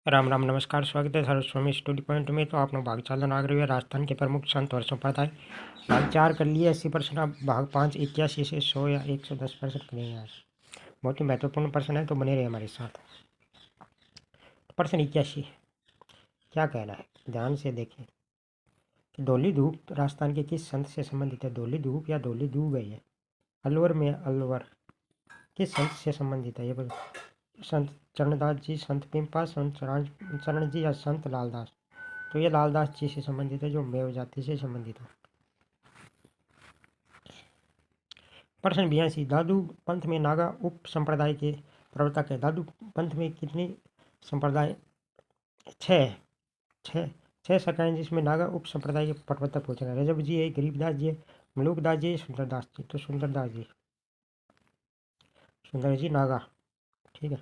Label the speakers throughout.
Speaker 1: राम राम नमस्कार। स्वागत है सर्वस्वामी स्टडी पॉइंट में। तो आप लोग भाग चालन आ रही है राजस्थान के प्रमुख संत और संप्रदाय। भाग 4 कर लिए 80%। आप भाग 5 81 से 100 या 110% करेंगे आज। बहुत ही महत्वपूर्ण प्रश्न है, तो बने रहे हमारे साथ। प्रश्न 81 क्या कहना है, ध्यान से देखें कि धौली धूप राजस्थान के किस संत से संबंधित है। धौली धूप या धौली धूप है ये अलवर में अलवर किस संत से संबंधित है। ये संत चरणदास जी, संत पिंपा, संत चरण जी या संत लालदास। तो ये लालदास जी से संबंधित है, जो मेव जाति से संबंधित है। प्रश्न 82 दादू पंथ में नागा उप संप्रदाय के प्रवर्तक है। दादू पंथ में कितने संप्रदाय? छः छः छः शाखाएं, जिसमें नागा उप संप्रदाय के प्रवर्तक पूछे गए। रजब जी है, गरीबदास जी है, मलूकदास जी, सुंदरदास जी। तो सुंदरदास जी, सुंदर जी नागा, ठीक है।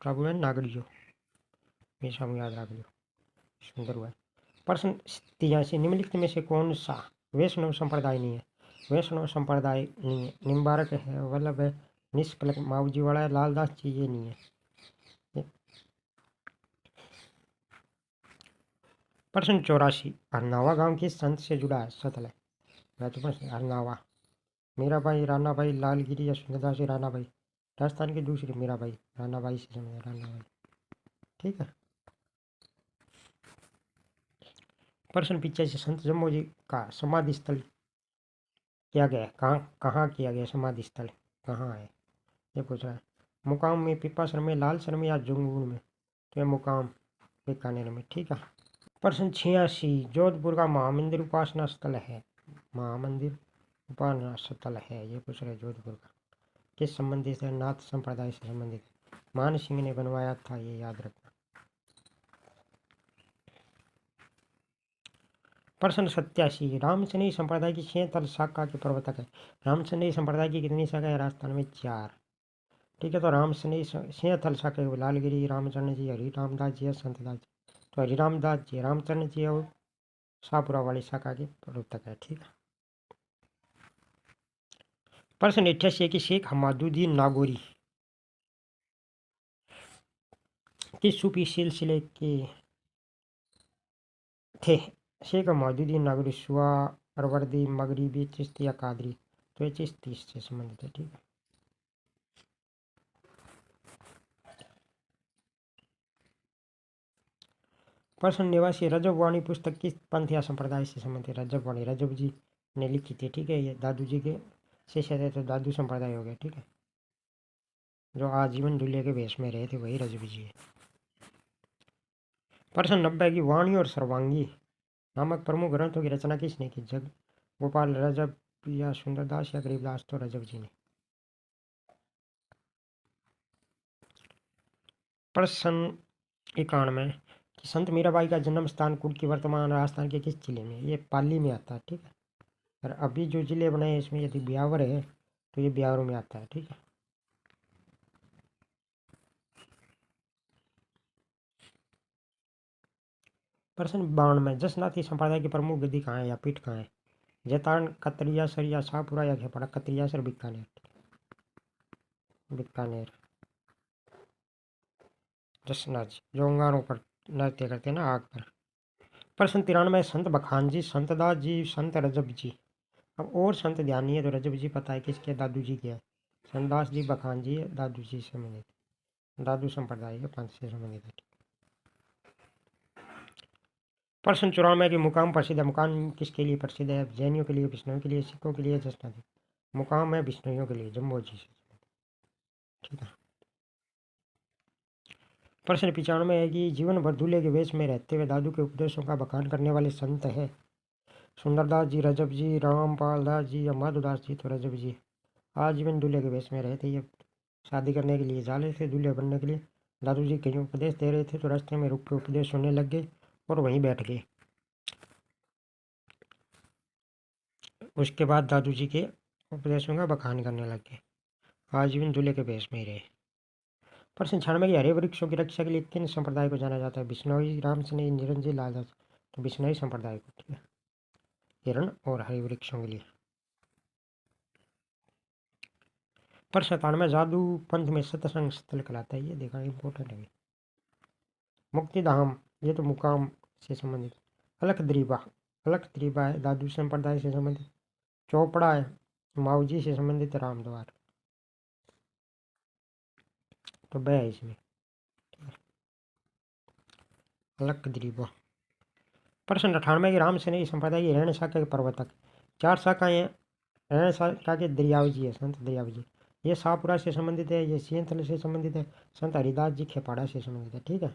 Speaker 1: क्या बोला, नागरियो, हमेशा याद रख लो, सुंदर हुआ है। प्रश्न 83 निम्नलिखित में से कौन सा वैष्णव संप्रदाय नहीं है। वैष्णव संप्रदाय नहीं है। निम्बारक है, वल्लभ है, निष्कलंक माऊजी वाला है, लालदास जी, ये नहीं है। प्रश्न 84 हरनावा गांव किस संत से जुड़ा है। सतल है। तो प्रश्न हरनावा मीराबाई, रानाबाई, लालगिरी या सुंदरदास रानाबाई। राजस्थान की दूसरी मीराबाई, रानाबाई से समझ रानाबाई, ठीक है। प्रश्न 85 संत जम्मू जी का समाधि स्थल किया गया है। कहाँ किया गया समाधि स्थल, कहाँ है ये पूछ रहा है। मुकाम में, पिपासर में, लालसर में या जुंगुर में। तो ये मुकाम बीकानेर में, ठीक है। प्रश्न 86 जोधपुर का महामंदिर उपासना स्थल है। महामंदिर उपासना स्थल है, ये पूछ रहे जोधपुर का किस संबंधित है। नाथ संप्रदाय से संबंधित। मान सिंह ने बनवाया था, ये याद रखना। प्रश्न 87 रामसनेही संप्रदाय की 6 तल शाखा के प्रवर्तक है। रामसनेही संप्रदाय की कितनी शाखा है राजस्थान में? 4, ठीक है। तो रामसनेही 6 तल शाखा है। लालगिरी, रामचरण जी, हरि रामदास जी, संतदास जी। तो हरि रामदास जी, रामचरण जी और शाहपुरा वाली शाखा के प्रवर्तक है, ठीक है। प्रश्न 88 कि शेख हमादुद्दीन नागौरी किस सूफी सिलसिले के थे। शेख हमादुद्दीन नागौरी सुआ, अरवर्दी, मगरिबी, चिश्ती या कादरी। तो ये चिश्ती से संबंधित है, ठीक है। प्रश्न 89 रजब वाणी पुस्तक किस पंथ या संप्रदाय से संबंधित है। रजब वाणी रजब जी ने लिखी थी, ठीक है। ये दादू जी के शिष्य थे, तो दादू संप्रदाय हो गया, ठीक है। जो आजीवन दूल्हे के वेश में रहे थे, वही रजब जी है। प्रश्न 90 की वाणी और सर्वांगी नामक प्रमुख ग्रंथों की रचना किसने की। जग गोपाल, रजब या सुंदरदास या गरीबदास। तो रजब जी ने। प्रश्न 91 कि संत मीराबाई का जन्म स्थान कुर्की वर्तमान राजस्थान के किस जिले में। ये पाली में आता है, ठीक है। और अभी जो जिले बने हैं इसमें यदि ब्यावर है तो ये ब्यावर में आता है, ठीक है। प्रश्न 92 जसनाथी संप्रदाय की प्रमुख गद्दी कहाँ है या पीठ कहाँ है। जैतारण, कतरियासर या शाहपुरा या खेपड़ा। कतरियासर बीकानेर, बीकानेर। जसनाथ जी जो अंगारों पर नृत्य करते हैं ना, आग पर। प्रश्न 93 संत बखान जी, संतदास जी, संत रजब जी। अब और संत ध्यान नहीं है, तो रजब जी पता है किसके, दादू जी के है। संतदास जी, बखान जी, दादू जी से संबंधित, दादू संप्रदाय के पंथ से संबंधित है। प्रश्न 94 की मुकाम प्रसिद्ध है। मुकाम किसके लिए प्रसिद्ध है। जैनियों के लिए, विष्णुओं के लिए, सिखों के लिए, जसनाथी। मुकाम है विष्णुओं के लिए, जम्बो जी से, ठीक है। प्रश्न 95 है कि जीवन भर दूल्हे के वेश में रहते हुए दादू के उपदेशों का बखान करने वाले संत है। सुंदरदास जी, रजब जी, रामपाल दास जी या माधुदास जी। तो रजब जी आजीवन दूल्हे के वेश में रहे थे। ये शादी करने के लिए जा रहे थे, दूल्हे बनने के लिए। दादू जी कहीं उपदेश दे रहे थे, तो रास्ते में रुक के उपदेश सुनने लग गए और वहीं बैठ गए। उसके बाद दादू जी के उपदेशों का बखान करने लग गए। आजीवन दूल्हे के वेश में ही रहे। प्रश्न 96 की हरे वृक्षों की रक्षा के लिए किन संप्रदाय को जाना जाता है। बिश्नोई, रामसनेही, निरंजन, लालदास। तो बिश्नोई संप्रदाय को, ठीक है। हिरण और हरे वृक्षों के लिए। प्रश्न 97 जादू पंथ में सत्संग स्थल कहलाता है। ये देखा इंपॉर्टेंट है। मुक्तिधाम ये तो मुकाम से संबंधित। अलख द्रीबा है दादू संप्रदाय से संबंधित। चौपड़ा है माऊजी से संबंधित। रामद्वार तो ब है इसमें अलख द्रीबा। प्रश्न 98 की राम सेनी संप्रदाय की रण शाखा के प्रवर्तक। 4 शाखाएं रण शाखा के दरियाव जी है, संत दरियाव जी। ये शाहपुरा से संबंधित है, ये सिंहथल से संबंधित है, संत हरिदास जी खेपाड़ा से संबंधित है। ठीक है।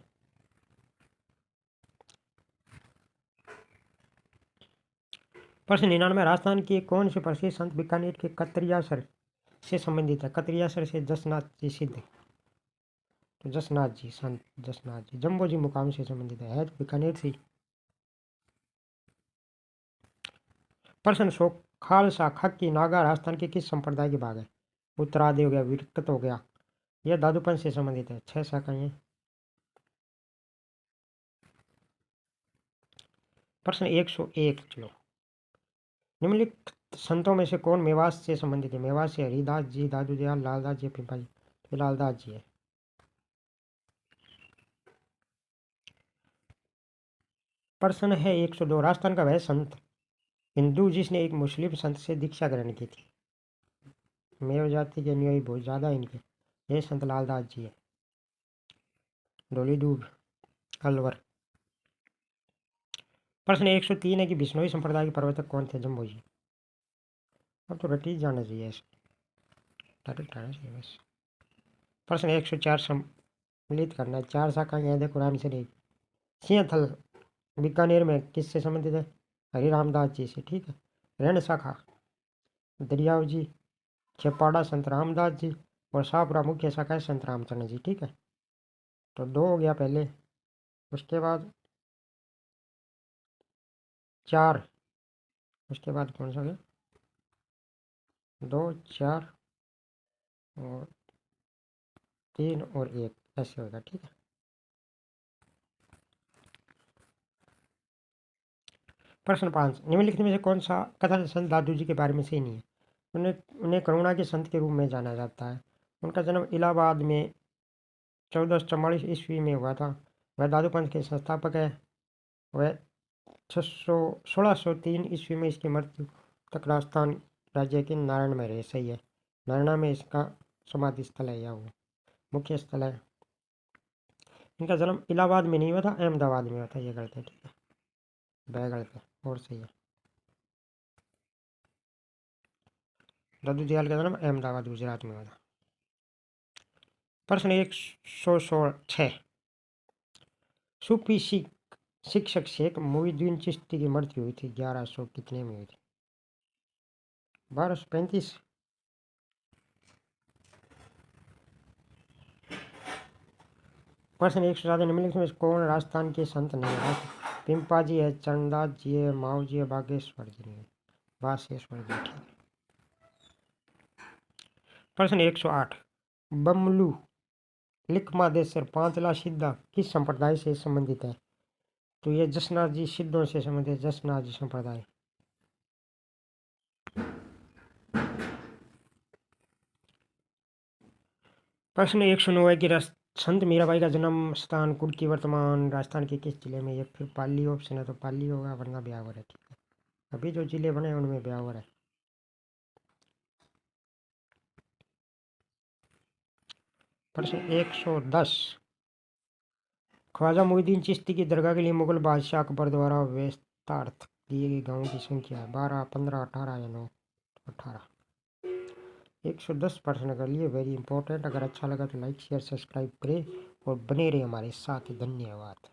Speaker 1: प्रश्न 99 राजस्थान के कौन से प्रसिद्ध संत बीकानेर के कतरियासर से संबंधित है। कतरियासर से जसनाथ जी सिद्ध। तो जसनाथ जी, संत जसनाथ जी। जम्बो जी मुकाम से संबंधित है तो बीकानेर से। प्रश्न 100 खालसा खक्की नागा राजस्थान के किस संप्रदाय के भाग है। उत्तरादि हो गया, विरकत हो गया, यह दादूपन से संबंधित है। 6 शाखाएं। प्रश्न 101 चलो। निम्नलिखित संतों में से कौन मेवास से संबंधित है। मेवास से हरिदास जी, दादू दयाल, लालदास जी, पिपा जी। तो लालदास जी है। प्रश्न है 102 राजस्थान का वह संत हिंदू जिसने एक मुस्लिम संत से दीक्षा ग्रहण की थी। मेव जाति के अनुयायी बहुत ज्यादा है इनके। ये संत लालदास जी है। डोलीडूब अलवर। प्रश्न 103 है कि बिश्नोई संप्रदाय के प्रवर्तक कौन थे। जम्बो जी। अब तो रटी जाना चाहिए, डायरेक्ट आना चाहिए बस। प्रश्न 104 सम्मिलित करना है। 4 शाखाएं हैं देखो राम से नहीं। सिंहथल बीकानेर में किससे संबंधित है। हरि रामदास जी से। ठीक है। रण शाखा दरियाव जी, खेपाड़ा संत रामदास जी, और शाहपुरा मुख्य शाखा है संत रामचंद्र जी। ठीक है। तो 2 हो गया पहले, उसके बाद 4, उसके बाद कौन सा गया। 2, 4 और 3 और 1 ऐसे होगा। ठीक है। प्रश्न 5 निम्नलिखित में से कौन सा कथन संत दादू जी के बारे में सही नहीं है। उन्हें करुणा के संत के रूप में जाना जाता है। उनका जन्म इलाहाबाद में 1444 ईस्वी में हुआ था। वह दादू पंथ के संस्थापक है। वह 1603 ईस्वी में इसकी मृत्यु तक राजस्थान राज्य के नारायण में रहे। सही है। नारायण में इसका समाधि स्थल है या वो मुख्य स्थल है। इनका जन्म इलाहाबाद में नहीं हुआ था, अहमदाबाद में हुआ था। ये गलत है। ठीक है। वह गलत है और सही है। दादू दयाल का जन्म अहमदाबाद गुजरात में हुआ था। प्रश्न 106 सूफी शिक्षक शेख मोइनुद्दीन चिश्ती की मृत्यु हुई थी 1100 कितने में हुई थी। 1235। प्रश्न 107 निम्नलिखित में कौन राजस्थान के संत नहीं है। पिंपा जी है, चरणदास जी है, माऊ जी है, बागेश्वर जी है, बासेश्वर जी। ठीक। प्रश्न 108 बमलू लिखमादेश्वर पांचला सिद्धा किस संप्रदाय से संबंधित है। तो ये जसनाथ जी सिद्धों से संबंधित है। जसनाथ जी संप्रदाय। प्रश्न 109 है कि संत मीराबाई का जन्म स्थान कुर्की वर्तमान राजस्थान के किस जिले में। ये फिर पाली ऑप्शन है तो पाली होगा, वरना ब्यावर है। ठीक है। अभी जो जिले बने उनमें ब्यावर है। प्रश्न 110 ख्वाजा मोइनुद्दीन चिश्ती की दरगाह के लिए मुगल बादशाह अकबर द्वारा व्यस्तार्थ दिए गए गांवों की संख्या है 12, 15, 18 या 9। 18। 110 प्रश्न कर लिए, वेरी इंपॉर्टेंट। अगर अच्छा लगा तो लाइक शेयर सब्सक्राइब करें और बने रहे हमारे साथ। धन्यवाद।